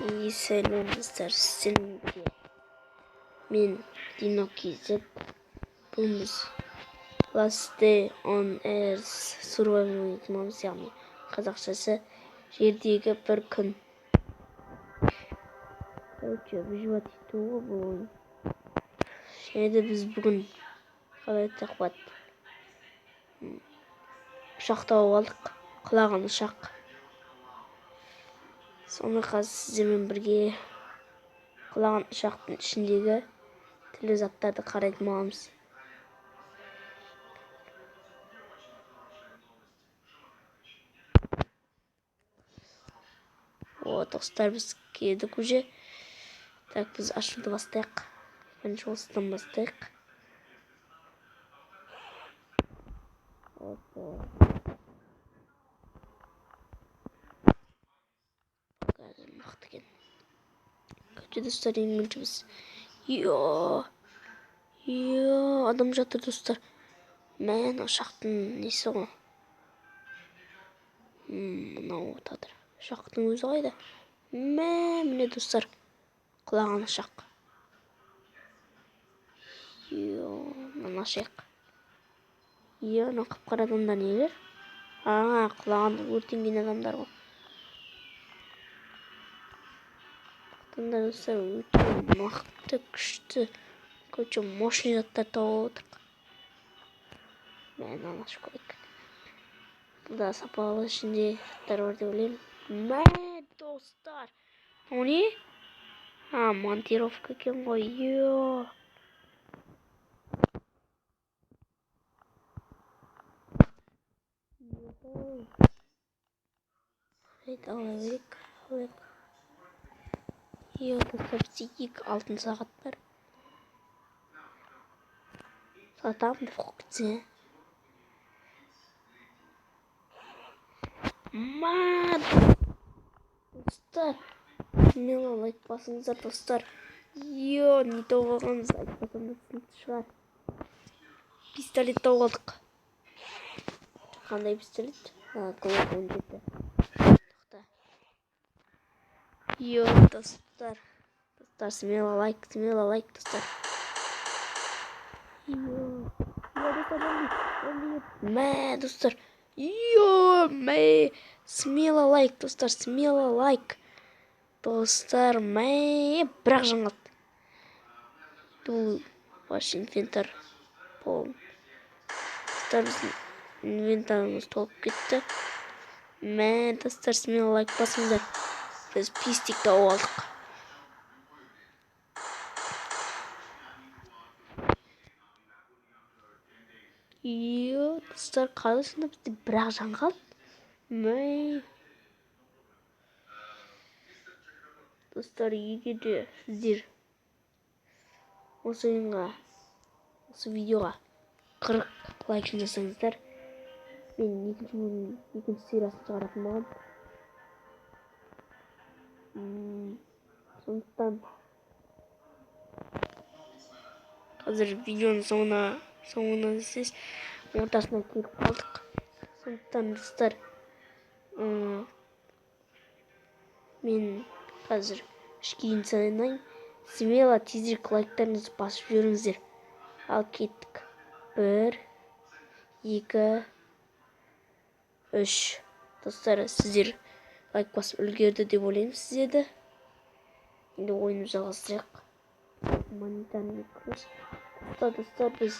Selam dostlar, seninki. Men Dino KZ. Bugünümüz Last Day on Earth Survival oynayacağımız, yani Қазақшасы жerdегі бір күн. Короче, выживать етуі бұл ойын. Және де біз бүгін қалай тақпат ұшақ тауып алдық. Құлаған ұшақ. Соны қазір сіздермен бірге құлаған ұшақтың ішіндегі түрлі заттарды қарайтын боламыз. Достар, біз келдік уже. Так, біз ашуды бастайық. Бірінші осыдан бастайық. Қазір мықты екен. Көте достар, ең бірінші біз. Адам жатыр достар. Мен ұшақтың несі ғой. Мынау отадыр. Ұшақтың өзі қайда? Міне достар. Құлаған ұшақ. Мына ашайық. Мына қап-қара адамдар нелер? Құлаған өртенген адамдар ғой. Адамдар достар өте мықты, күшті. Көте мощный заттар тауып отырық. Мен ашып көрейік. Бұлда сапалы ішінде заттар бар деп ойлаймын. Достар. О не? Монтировка екен ғой. Ала берейік. Достар, бізде 2 алтын сағат бар. Сатамын деп қойып кетсе. Достар, мені лайк басыңыздар достар. Не тауып алғанымыз айтпасам да түсінікті шығар. Пистолет тауып алдық. Қандай пистолет? Glock 17. Достар. Достар, смело лайк, достар. Достар. Смело лайк, достар, смело лайк. Достар, бірақ жаңалды. Бұл ваш инвентар полный. Достар, біздің инвентарымыз толып кетті. Достар, смело лайк басыңыздар. Біз пистик тауып алдық. Достар, қалысында бізде бірақ жаңғалды. Достар, егер де сіздер осы ойынға, осы видеоға 40 лайк жасаңыздар, мен екінші сериясын шығаратын боламын. Сондықтан қазір видеоның соңына сіз ортасына келіп қалдық. Сондықтан достар, мен қазір 3 кейін санайын. Смело тезірек лайктарыңызды басып жүріңіздер. Ал кеттік. 1, 2, 3. Достар, сіздер лайк басып үлгерді деп ойлаймын сіздерді. Енді ойынды жалғастырайық. Монитарный кросс. Достар, біз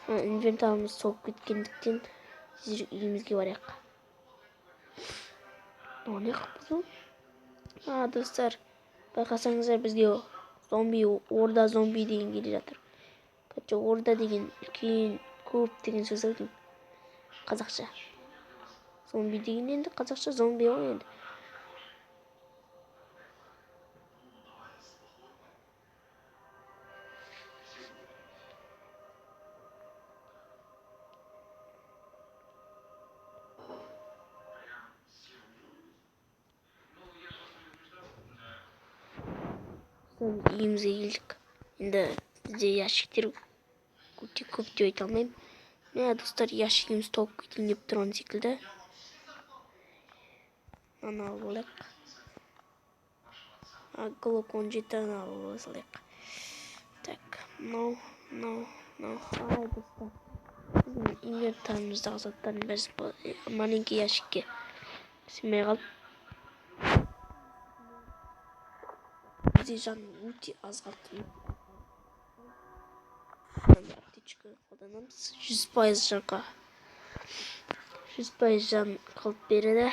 инвентарымыз толып кеткендіктен сіздер үйімізге барайық. Не қыппыз ол? Достар, байқасаңыздар, бізге орда зомби деген келе жатыр. Орда деген үлкен, көп деген сөз айтын. Қазақша. Зомби деген енді қазақша зомби ғой енді. Үйімізге келдік. Енді бізде ящиктер көп деп айта алмаймын. Достар, ящигіміз толып кетейін деп тұрған секілді. Ана алып алайық. Glock 17 алып алайық. Так, мынау. Ай, достар. Біздің инвентарымыздағы заттарын біз маленький ящикке сыймай қалып. Бізде жан өте аз қалды. Аптечка қолданамыз. 100% жанға. 100% жан қалып береді.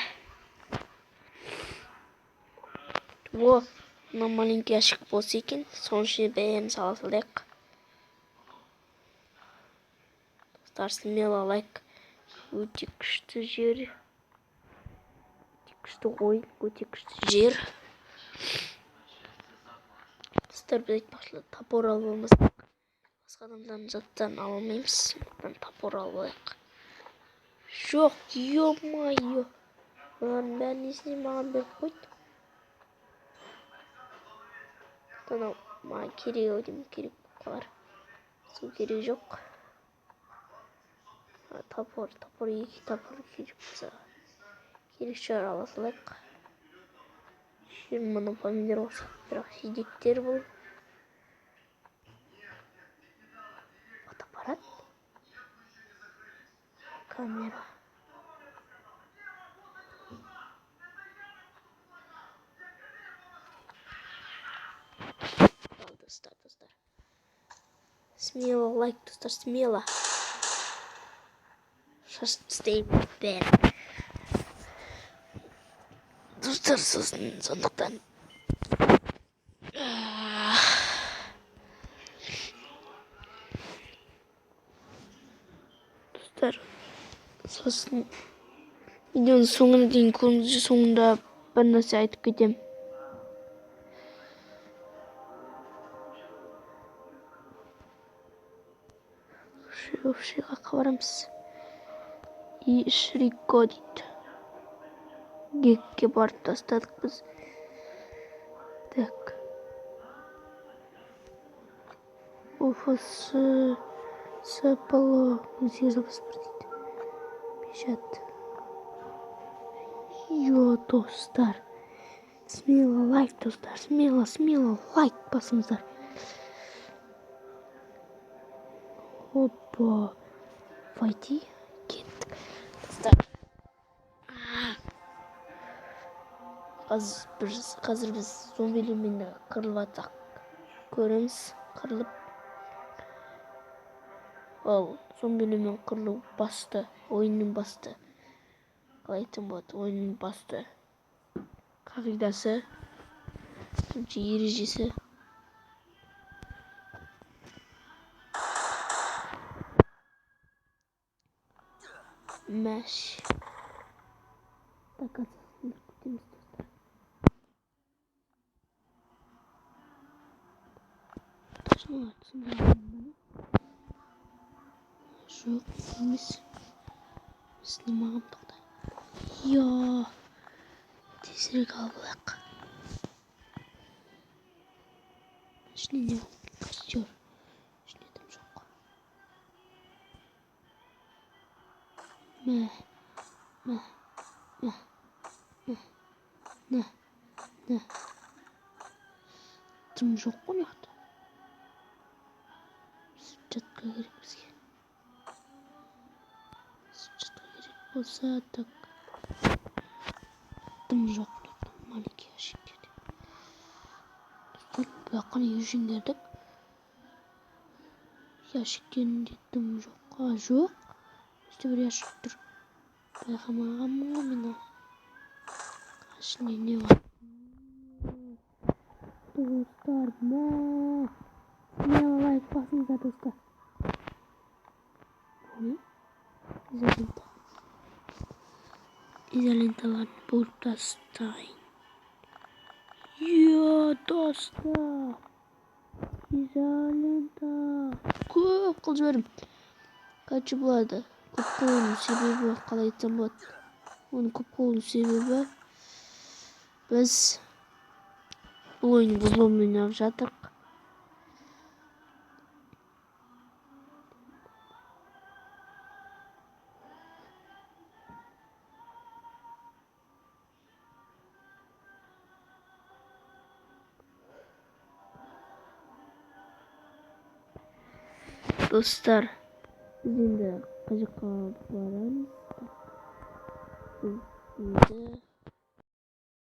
Мына маленький ящик болса екен, соның ішіне бәрін сала салайық. Достар, смело лайк. Өте күшті жер. Өте күшті ойын, өте күшті жер. Достар, біз айтпақшылы топор алып алмасақ. Басқа адамдардың заттарын ала алмаймыз. Топор алып алайық. Жоқ, ё-майо. Бұлардың бәрін несіне маған беріп қойды? Анау маған керек-ау деймін, керек қалар. Сол керек жоқ. Топор керек болса. Керек шығар, ала салайық. Мұны помидор болса, бірақ жидектер бұл. Фотоаппарат. Камера. Достар. Смело лайк, достар, смело. Сейчас істеймін бәрі. Достар, сондықтан. Достар, сосын видеоның соңына дейін көріңіздер, соңында бір нәрсе айтып кетем. Общийға қабарамыз. И Шрико дейді. Гекке барып тастадық біз. Так. Уфасы сапало. Өзгерілгіз бір дейді. Пешат. Йо, достар. Смело лайк, достар. Смело лайк басыңыздар. Опа. Войти. Кеттік. Достар. Қазір біз зомбилермен қырылып атсақ. Көреміз. Қырылып. Ал зомбилермен қырылу басты. Ойынның басты. Қалай айтсам болады? Ойынның басты. Қағидасы. Ережесі. Мәш. Так, күтеміз достар. Ташыңа түсіндірмін. Жоқ, емес. Сынамағым тоқта. Йо. Тезірек алып алайық. Ішіне не ол? Костер. Ішіне тым жоқ. Тым жоқ қой неқта. Сіпчатқа керек бізге. Сіпчатқа керек болса, так. Тым жоқ неқта. Маленький ящиктерде. Бұяққан ешеңдердік. Ящиктерінде тым жоқ. Жоқ. Өсте бір ящик тұр. Байқамағанмын ғой мен. Ішінде не бар? Достар, смело лайк басыңыздар, достар. Изолента. Изоленталарын бөліп тастайын. Йо, достар. Изолента. Көп қыл жіберім. Қачы болады. Көп қылының себебі, қалай айтсам болады. Оның көп қылының себебі біз бұл ойын бұзылуын ойнап жатырық. Dostlar, bizim de kacık baramız. Şimdi